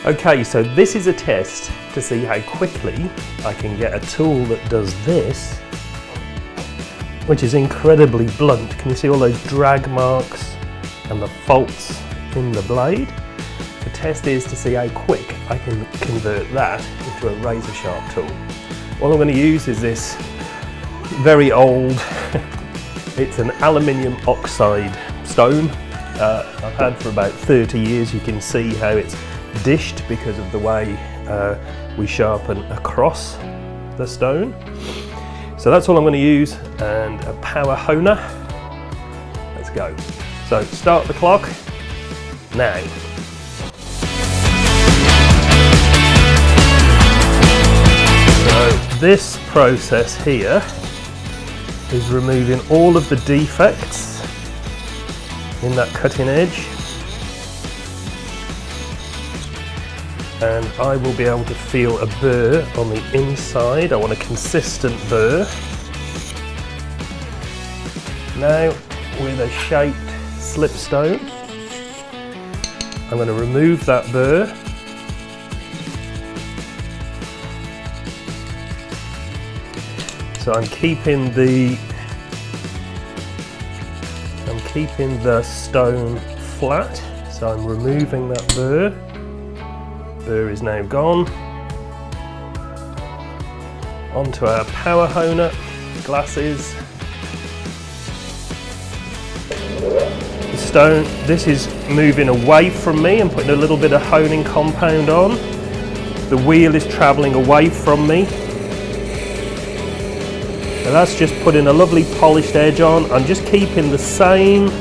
Okay, so this is a test to see how quickly I can get a tool that does this, which is incredibly blunt. Can you see all those drag marks and the faults in the blade? The test is to see how quick I can convert that into a razor sharp tool. All I'm going to use is this very old, it's an aluminium oxide stone. I've had for about 30 years. You can see how it's dished because of the way we sharpen across the stone. So that's all I'm going to use, and a power honer. Let's go. So start the clock now. So this process here is removing all of the defects in that cutting edge, and I will be able to feel a burr on the inside. I want a consistent burr. Now with a shaped slipstone, I'm going to remove that burr. So I'm keeping the stone flat, so I'm removing that burr. Burr is now gone. Onto our power honer, glasses. The stone, this is moving away from me and putting a little bit of honing compound on. The wheel is travelling away from me. And that's just putting a lovely polished edge on. I'm just keeping the same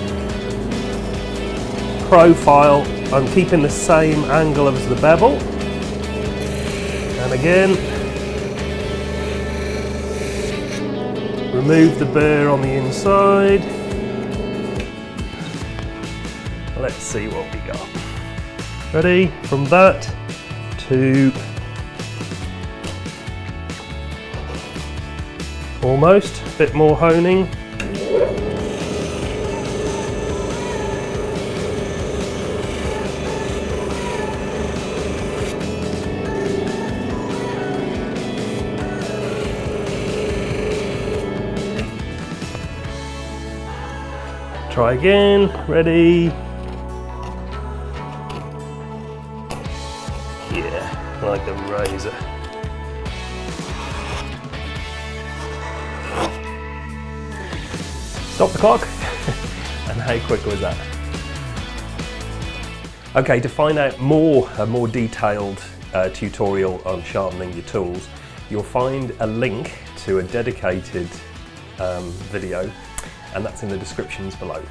profile. I'm keeping the same angle as the bevel. And again, remove the burr on the inside. Let's see what we got. Ready? From that to almost, a bit more honing. Try again, ready? Yeah, like a razor. Stop the clock. And how quick was that? Okay, to find out a more detailed tutorial on sharpening your tools, you'll find a link to a dedicated video, and that's in the descriptions below.